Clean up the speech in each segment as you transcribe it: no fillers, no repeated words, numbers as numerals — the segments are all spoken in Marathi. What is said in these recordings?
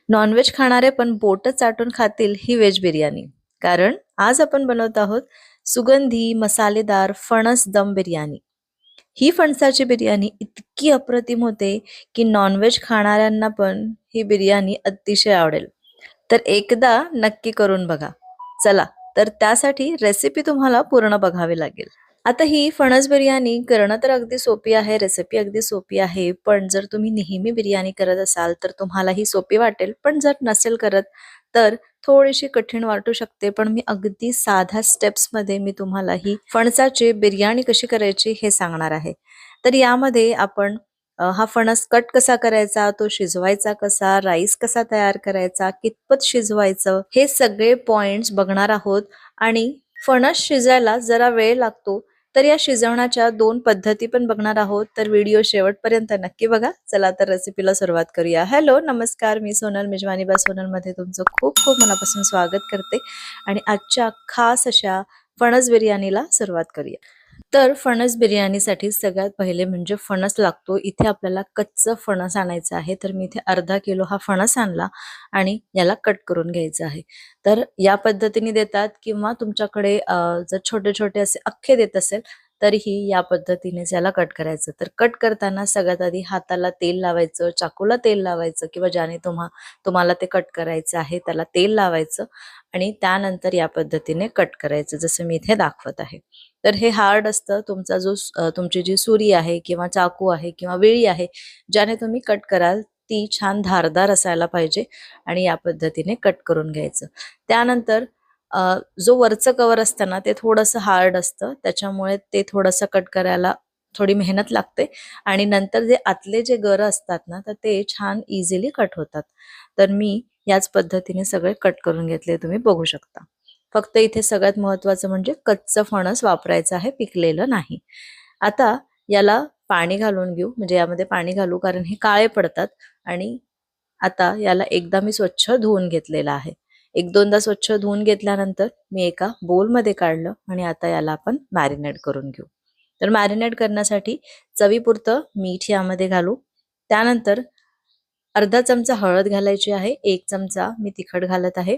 नॉनव्हेज खाणारे पण बोट चाटून खातील ही व्हेज बिर्याणी. कारण आज आपण बनवत आहोत सुगंधी मसालेदार फणस दम बिर्याणी. ही फणसाची बिर्याणी इतकी अप्रतिम होते की नॉनव्हेज खाणाऱ्यांना पण ही बिर्याणी अतिशय आवडेल. तर एकदा नक्की करून बघा. चला, तर त्यासाठी रेसिपी तुम्हाला पूर्ण बघावी लागेल. आता ही फणस बिर्याणी करणं तर अगदी सोपी आहे, रेसिपी अगदी सोपी आहे. पण जर तुम्ही नेहमी बिर्याणी करत असाल तर तुम्हाला ही सोपी वाटेल. पण जर नसेल करत तर थोडीशी कठीण वाटू शकते. पण मी अगदी साध्या स्टेप्समध्ये मी तुम्हाला ही फणसाची बिर्याणी कशी करायची हे सांगणार आहे. तर यामध्ये आपण हा फणस कट कसा करायचा, तो शिजवायचा कसा, राईस कसा तयार करायचा, कितपत शिजवायचं, हे सगळे पॉइंट्स बघणार आहोत. आणि फणस शिजायला जरा वेळ लागतो, तर या शिजवण्याच्या 2 पद्धती पण बघणार आहोत. तर व्हिडिओ शेवटपर्यंत नक्की बघा. चला तर रेसिपीला सुरुवात करूया. हॅलो, नमस्कार. मी सोनल, मेजवानी बाय सोनलमध्ये तुमचं खूप खूप मनापासून स्वागत करते. आणि आजच्या खास अशा फणस बिर्याणीला सुरुवात करूया. तर फणस बिर्याणीसाठी सगळ्यात पहिले म्हणजे फणस लागतो. इथे आपल्याला कच्चं फणस आणायचं आहे. तर मी इथे अर्धा किलो हा फणस आणला आणि याला कट करून घ्यायचं आहे. तर या पद्धतीने देतात किंवा तुमच्याकडे जर छोटे छोटे असे अख्खे देत असेल तरीही या पद्धतीनेच याला कट करायचं. तर कट करताना सगळ्यात आधी हाताला तेल लावायचं, चाकूला तेल लावायचं किंवा ज्याने तुम्हाला ते कट करायचं आहे त्याला तेल लावायचं आणि त्यानंतर या पद्धतीने कट करायचं, जसं मी इथे दाखवत आहे. तर हे हार्ड असतं. तुमची जी सुरी आहे किंवा चाकू आहे किंवा वेळी आहे ज्याने तुम्ही कट कराल ती छान धारदार असायला पाहिजे आणि या पद्धतीने कट करून घ्यायचं. त्यानंतर जो वरचं कवर असतं ना ते थोडंसं हार्ड असतं, त्याच्यामुळे ते थोडंसं कट करायला थोडी मेहनत लागते. आणि नंतर जे आतले जे गर असतात ना तर ते छान इझिली कट होतात. तर मी याच पद्धतीने सगळे कट करून घेतले, तुम्ही बघू शकता. फक्त इथे सगळ्यात महत्वाचं म्हणजे कच्चं फणस वापरायचं आहे, पिकलेलं नाही. आता याला पाणी घालून घेऊ, म्हणजे यामध्ये पाणी घालू कारण हे काळे पडतात. आणि आता याला एकदा मी स्वच्छ धुवून घेतलेलं आहे. एक दोनदा स्वच्छ धुवून घेतल्यानंतर मी एका बोलमध्ये काढलं आणि आता याला आपण मॅरिनेट करून घेऊ. तर मॅरिनेट करण्यासाठी चवीपुरतं मीठ यामध्ये घालू. त्यानंतर अर्धा चमचा हळद घालायची आहे, 1 चमचा मी तिखट घालत आहे.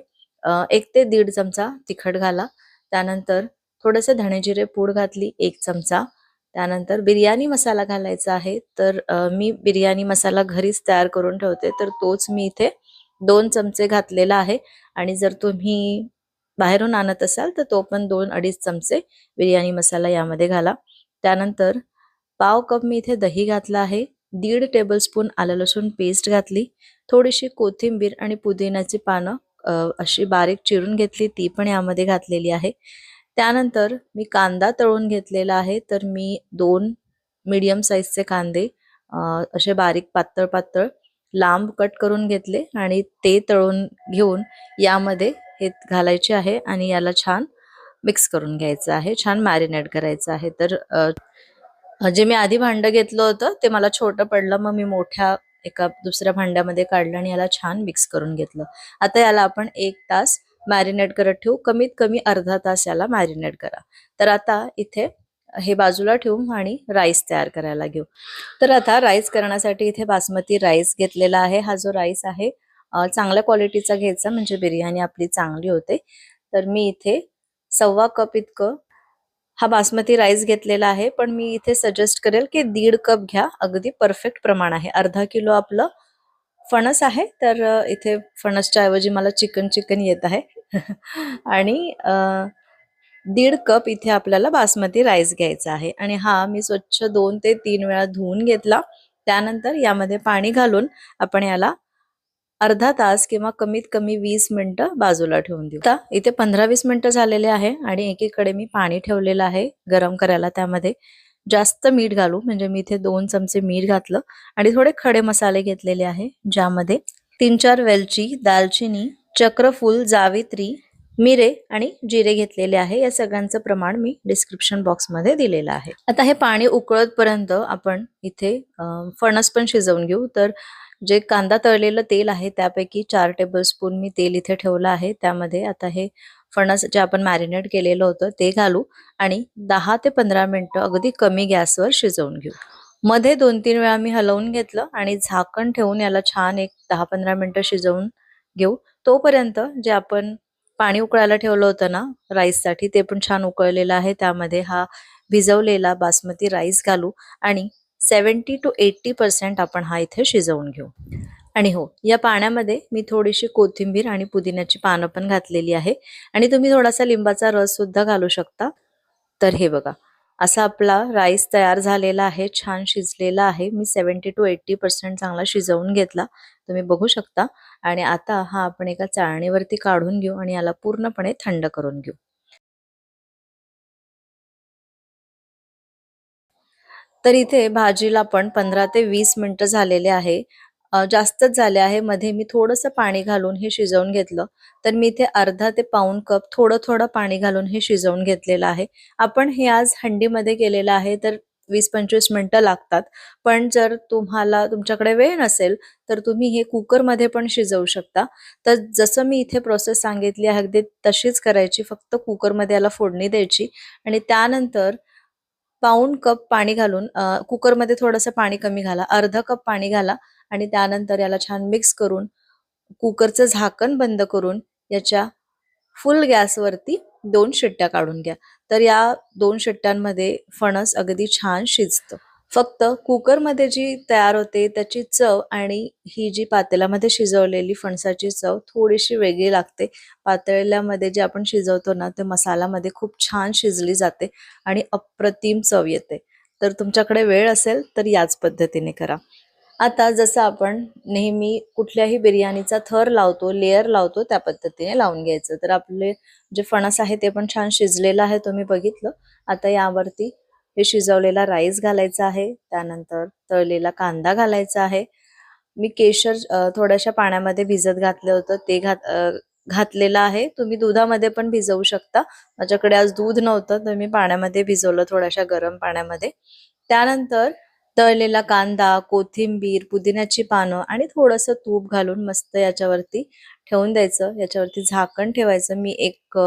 1 ते 1.5 चमचा तिखट घाला. त्यानंतर थोडंसं धणे जिरे पूड घातली 1 चमचा. त्यानंतर बिर्याणी मसाला घालायचा आहे. तर मी बिर्याणी मसाला घरीच तयार करून ठेवते, तर तोच मी इथे 2 चमचे घातलेला आहे. आणि जर तुम्ही बाहेरून आणत असाल तर तो पण 2-2.5 चमचे बिर्याणी मसाला यामध्ये घाला. त्यानंतर पाव कप मी इथे दही घातला आहे. 1.5 टेबलस्पून आलं लसूण पेस्ट घातली. थोडीशी कोथिंबीर आणि पुदिन्याची पानं अशी बारीक चिरून घेतली, ती पण यामध्ये घातलेली आहे. त्यानंतर मी कांदा तळून घेतलेला आहे. तर मी 2 मीडियम साईजचे कांदे असे बारीक पातळ पातळ लांब कट करून घेतले आणि ते तळून घेऊन यामध्ये हे घालायचे आहे आणि याला छान मिक्स करून घ्यायचं आहे, छान मॅरिनेट करायचं आहे. तर जे मी आधी भांडं घेतलं होतं ते मला छोटं पडलं, मग मी मोठ्या एका दुसऱ्या भांड्यामध्ये काढलं आणि याला छान मिक्स करून घेतलं. आता याला आपण 1 तास मॅरिनेट करत ठेवू. कमीत कमी अर्धा तास याला मॅरिनेट करा. तर आता इथे हे बाजूला ठेवू आणि राईस तयार करायला घेऊ. तर आता राईस करण्यासाठी इथे बासमती राईस घेतलेला आहे. हा जो राईस आहे चांगल्या क्वालिटीचा घ्यायचा, म्हणजे बिर्याणी आपली चांगली होते. तर मी इथे 1.25 कप इतकं हा बासमती राईस घेतलेला आहे. पण मी इथे सजेस्ट करेल की 1.5 कप घ्या, अगदी परफेक्ट प्रमाण आहे. अर्धा किलो आपलं फणस आहे, तर इथे फणसच्या ऐवजी मला चिकन चिकन येत आहे. आणि 1.5 कप इथे आपल्याला बासमती राईस घ्यायचा आहे. आणि हा मी स्वच्छ 2 ते 3 वेळा धुवून घेतला. त्यानंतर यामध्ये पाणी घालून आपण याला अर्धा तास किंवा कमीत कमी 20 मिनिटं बाजूला ठेवून देऊ. आता इथे 15-20 मिनिटं झालेले आहे आणि एकीकडे मी पाणी ठेवलेलं आहे गरम करायला. त्यामध्ये जास्त मीठ घालू, म्हणजे मी इथे 2 चमचे मीठ घातलं आणि थोडे खडे मसाले घेतलेले आहे, ज्यामध्ये 3-4 वेलची, दालचिनी, चक्रफूल, जावित्री, मिरे आणि जिरे घेतलेले आहे. या सगळ्यांचं प्रमाण मी डिस्क्रिप्शन बॉक्समध्ये दिलेलं आहे. आता हे पाणी उकळत पर्यंत आपण इथे फणस पण शिजवून घेऊ. तर जे कांदा तळलेलं तेल आहे त्यापैकी 4 टेबलस्पून मी तेल इथे ठेवलं आहे. त्यामध्ये आता हे फणस जे आपण मॅरिनेट केलेलं होतं ते घालू आणि 10 ते 15 मिनिटं अगदी कमी गॅसवर शिजवून घेऊ. मध्ये 2-3 वेळा मी हलवून घेतलं आणि झाकण ठेवून याला छान एक 10-15 मिनिटं शिजवून घेऊ. तोपर्यंत जे आपण पाणी उकळायला ठेवलं होतं ना राईससाठी, ते पण छान उकळलेलं आहे. त्यामध्ये हा भिजवलेला बासमती राईस घालू आणि 70 to 80% आपण हा इथे शिजवून घेऊ. आणि हो, या पाण्यामध्ये मी थोडीशी कोथिंबीर आणि पुदिन्याची पानं पण घातलेली आहे आणि तुम्ही थोडासा लिंबाचा रस सुद्धा घालू शकता. तर हे बघा, असा आपला राईस तयार झालेला आहे, छान शिजलेला आहे. मी 70 to 80% चांगला शिजवून घेतला, तुम्ही बघू शकता. आणि आता हा आपण एका चाळणीवरती काढून घेऊ आणि याला पूर्णपणे थंड करून घेऊ. तर इथे भाजीला पण 15 ते 20 मिनिटं झालेले आहे. जास्तच झाले आहे. मध्ये मी थोडंसं पाणी घालून हे शिजवून घेतलं. तर मी इथे अर्धा ते पाऊण कप थोडं-थोडं पाणी घालून हे शिजवून घेतलेलं आहे. आपण हे आज हंडीमध्ये केलेलं आहे, तर 20-25 मिनिटं लागतात. पण जर तुम्हाला तुमच्याकडे वेळ नसेल, तर तुम्ही हे कुकरमध्ये पण शिजवू शकता. तर जसं मी इथे प्रोसेस सांगितली आहे, अगदी तशीच करायची. फक्त कुकरमध्ये याला फोडणी द्यायची आणि त्यानंतर पाऊण कप पाणी घालून कुकरमध्ये थोडंसं पाणी कमी घाला. अर्धा कप पाणी घाला आणि त्यानंतर याला छान मिक्स करून कुकरचं झाकण बंद करून याच्या फुल गॅसवरती 2 शिट्ट्या काढून घ्या. तर या 2 शिट्ट्यांमध्ये फणस अगदी छान शिजतं. फक्त कुकरमध्ये जी तयार होते त्याची चव आणि ही जी पातेल्यामध्ये शिजवलेली फणसाची चव थोडीशी वेगळी लागते. पातेल्यामध्ये जे आपण शिजवतो ना, ते मसाल्यामध्ये खूप छान शिजली जाते आणि अप्रतिम चव येते. तर तुमच्याकडे वेळ असेल तर याच पद्धतीने करा. आता जसं आपण नेहमी कुठल्याही बिर्याणीचा थर लावतो, लेयर लावतो, त्या पद्धतीने लावून घ्यायचं. तर आपले जे फणस आहे ते पण छान शिजलेलं आहे, तुम्ही बघितलं. आता यावरती हे शिजवलेला राईस घालायचा आहे. त्यानंतर तळलेला कांदा घालायचा आहे. मी केशर थोड्याशा पाण्यामध्ये भिजत घातलं होतं, ते घातलेलं आहे. तुम्ही दुधामध्ये पण भिजवू शकता. माझ्याकडे आज दूध नव्हतं, तर मी पाण्यामध्ये भिजवलं, थोड्याशा गरम पाण्यामध्ये. त्यानंतर तळलेला कांदा, कोथिंबीर, पुदिन्याची पानं आणि थोडंसं तूप घालून मस्त याच्यावरती ठेवून द्यायचं. याच्यावरती झाकण ठेवायचं. मी एक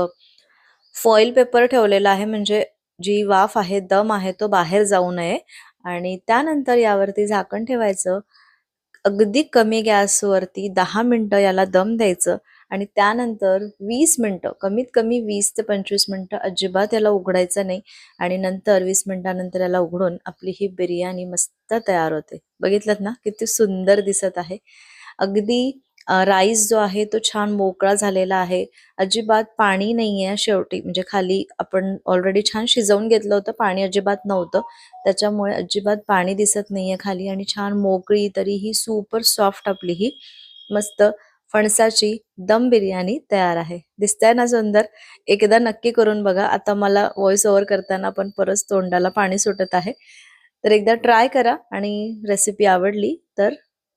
फॉइल पेपर ठेवलेला आहे, म्हणजे जी वाफ आहे, दम आहे, तो बाहेर जाऊ नये. आणि त्यानंतर यावरती झाकण ठेवायचं. अगदी कमी गॅसवरती 10 मिनिटं याला दम द्यायचं आणि त्यानंतर 20 मिनिटं, कमीत कमी 20 ते 25 मिनिटं अजिबात याला उघडायचं नाही. आणि नंतर 20 मिनिटानंतर याला उघडून आपली ही बिर्याणी मस्त तयार होते. बघितलत ना, किती सुंदर दिसत आहे. अगदी राईस जो आहे तो छान मोकळा झालेला आहे. अजिबात पाणी नाहीये शेवटी, म्हणजे खाली आपण ऑलरेडी छान शिजवून घेतलं होतं, पाणी अजिबात नव्हतं. त्याच्यामुळे अजिबात पाणी दिसत नाहीये खाली आणि छान मोकळी, तरीही सुपर सॉफ्ट आपली ही मस्त फणसाची दम बिर्याणी तयार आहे. दिसतंय ना सुंदर? एकदा नक्की करून बघा. आता मला व्हॉइस ओव्हर करताना पण परत तोंडाला पाणी सुटत आहे. तर एकदा ट्राय करा आणि रेसिपी आवडली तर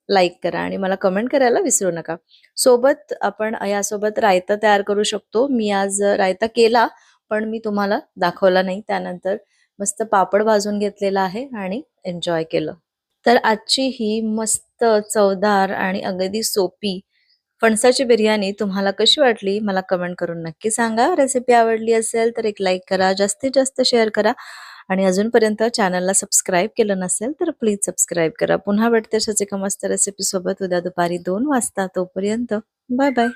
लाईक करा आणि मला कमेंट करायला विसरू नका. सोबत आपण यासोबत रायता तयार करू शकतो. मी आज रायता केला, पण मी तुम्हाला दाखवला नाही. त्यानंतर मस्त पापड भाजून घेतलेला आहे आणि एन्जॉय केलं. तर आजची ही मस्त चवदार आणि अगदी सोपी फणसाची बिर्याणी तुम्हाला कशी वाटली मला कमेंट करून नक्की सांगा. रेसिपी आवडली असेल तर एक लाईक करा, जास्तीत जास्त शेअर करा आणि अजूनपर्यंत चॅनलला सबस्क्राईब केलं नसेल तर प्लीज सबस्क्राईब करा. पुन्हा भेटते अशाच एका मस्त रेसिपी सोबत उद्या दुपारी 2 वाजता. तोपर्यंत बाय बाय.